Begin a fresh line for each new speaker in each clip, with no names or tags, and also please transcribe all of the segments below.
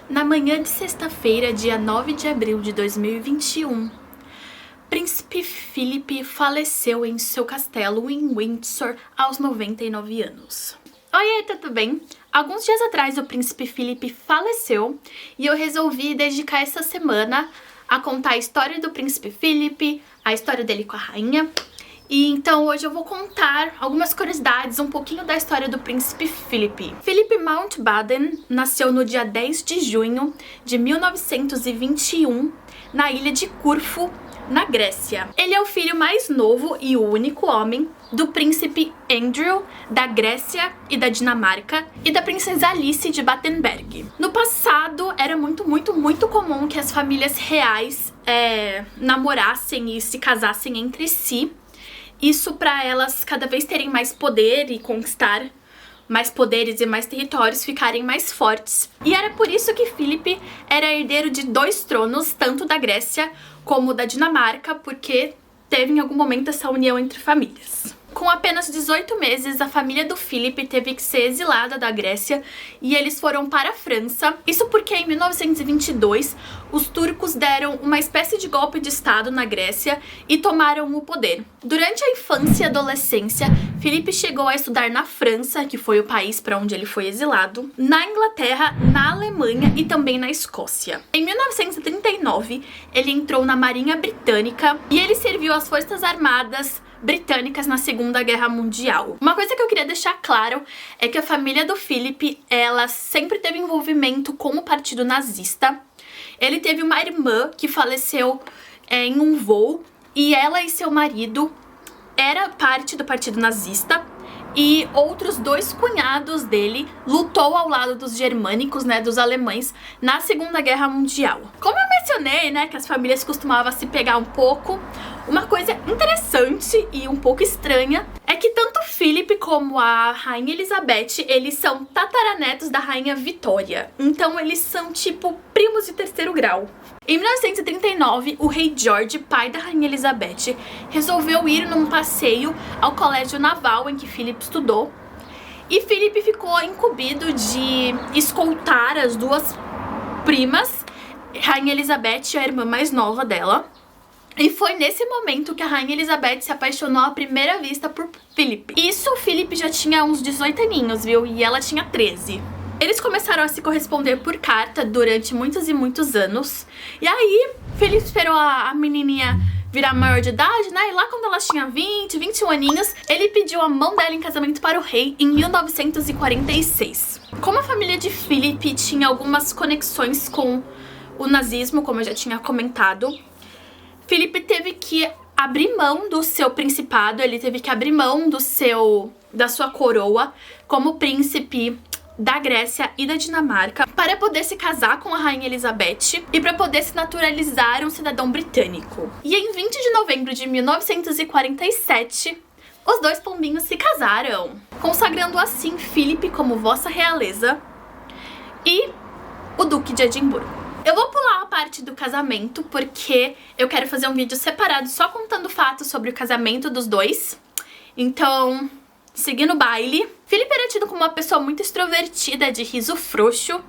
Na manhã de sexta-feira, dia 9 de abril de 2021, Príncipe Philip faleceu em seu castelo em Windsor aos 99 anos. Oi, tudo bem? Alguns dias atrás o Príncipe Philip faleceu e eu resolvi dedicar essa semana a contar a história do Príncipe Philip, a história dele com a rainha. E então hoje eu vou contar algumas curiosidades, um pouquinho da história do Príncipe Philip. Philip Mountbatten nasceu no dia 10 de junho de 1921 na ilha de Corfu, na Grécia. Ele é o filho mais novo e o único homem do príncipe Andrew, da Grécia e da Dinamarca, e da princesa Alice de Battenberg. No passado, era muito comum que as famílias reais namorassem e se casassem entre si. Isso para elas cada vez terem mais poder e conquistar mais poderes e mais territórios, ficarem mais fortes. E era por isso que Philip era herdeiro de 2 tronos, tanto da Grécia como da Dinamarca, porque teve em algum momento essa união entre famílias. Com apenas 18 meses, a família do Philip teve que ser exilada da Grécia e eles foram para a França. Isso porque em 1922 os turcos deram uma espécie de golpe de estado na Grécia e tomaram o poder. Durante a infância e adolescência, Philip chegou a estudar na França, que foi o país para onde ele foi exilado, na Inglaterra, na Alemanha e também na Escócia. Em 1939, ele entrou na Marinha Britânica e ele serviu às Forças Armadas britânicas na Segunda Guerra Mundial. Uma coisa que eu queria deixar claro é que a família do Philip, ela sempre teve envolvimento com o partido nazista. Ele teve uma irmã que faleceu em um voo e ela e seu marido era parte do partido nazista. E outros 2 cunhados dele lutou ao lado dos germânicos, dos alemães, na Segunda Guerra Mundial. Como eu mencionei, que as famílias costumavam se pegar um pouco, uma coisa interessante e um pouco estranha é que tanto Philip como a Rainha Elizabeth, eles são tataranetos da Rainha Vitória. Então eles são tipo primos de 3º grau. Em 1939, o rei George, pai da Rainha Elizabeth, resolveu ir num passeio ao colégio naval em que Philip estudou. E Philip ficou incumbido de escoltar as 2 primas, Rainha Elizabeth e a irmã mais nova dela. E foi nesse momento que a Rainha Elizabeth se apaixonou à primeira vista por Philip. Isso, o Philip já tinha uns 18 aninhos, viu? E ela tinha 13. Eles começaram a se corresponder por carta durante muitos e muitos anos. E aí, Philip esperou a menininha virar maior de idade, E lá quando ela tinha 20, 21 aninhos, ele pediu a mão dela em casamento para o rei em 1946. Como a família de Philip tinha algumas conexões com o nazismo, como eu já tinha comentado, Philip teve que abrir mão do seu principado, ele teve que abrir mão da sua coroa como príncipe da Grécia e da Dinamarca para poder se casar com a Rainha Elizabeth e para poder se naturalizar um cidadão britânico. E em 20 de novembro de 1947, os 2 pombinhos se casaram, consagrando assim Philip como Vossa Realeza e o Duque de Edimburgo. Eu vou pular a parte do casamento porque eu quero fazer um vídeo separado só contando fatos sobre o casamento dos 2. Então, seguindo o baile, Philip era tido como uma pessoa muito extrovertida, de riso frouxo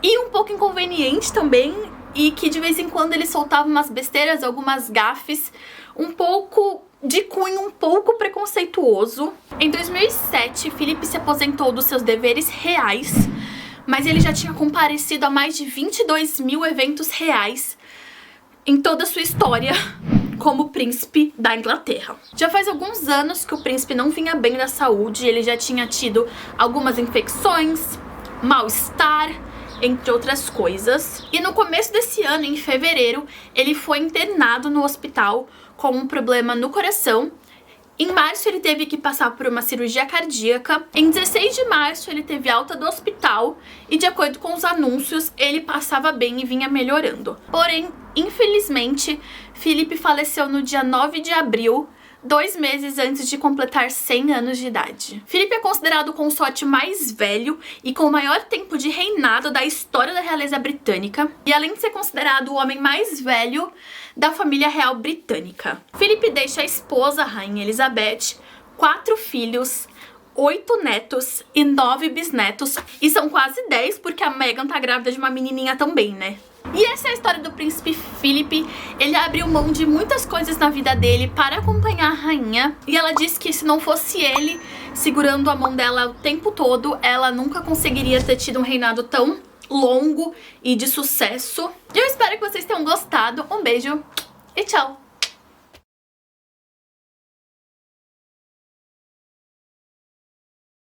e um pouco inconveniente também, e que de vez em quando ele soltava umas besteiras, algumas gafes, um pouco de cunho um pouco preconceituoso. Em 2007, Philip se aposentou dos seus deveres reais, mas ele já tinha comparecido a mais de 22 mil eventos reais em toda a sua história como príncipe da Inglaterra. Já faz alguns anos que o príncipe não vinha bem da saúde, ele já tinha tido algumas infecções, mal-estar, entre outras coisas. E no começo desse ano, em fevereiro, ele foi internado no hospital com um problema no coração. Em março, ele teve que passar por uma cirurgia cardíaca. Em 16 de março, ele teve alta do hospital e, de acordo com os anúncios, ele passava bem e vinha melhorando. Porém, infelizmente, Philip faleceu no dia 9 de abril, 2 meses antes de completar 100 anos de idade. Philip é considerado o consorte mais velho e com o maior tempo de reinado da história da realeza britânica, e além de ser considerado o homem mais velho da família real britânica. Philip deixa a esposa, a Rainha Elizabeth, 4 filhos, 8 netos e 9 bisnetos. E são quase 10 porque a Meghan tá grávida de uma menininha também, né? E essa é a história do príncipe Philip. Ele abriu mão de muitas coisas na vida dele para acompanhar a rainha. E ela disse que se não fosse ele segurando a mão dela o tempo todo, ela nunca conseguiria ter tido um reinado tão longo e de sucesso. Eu espero que vocês tenham gostado. Um beijo e tchau!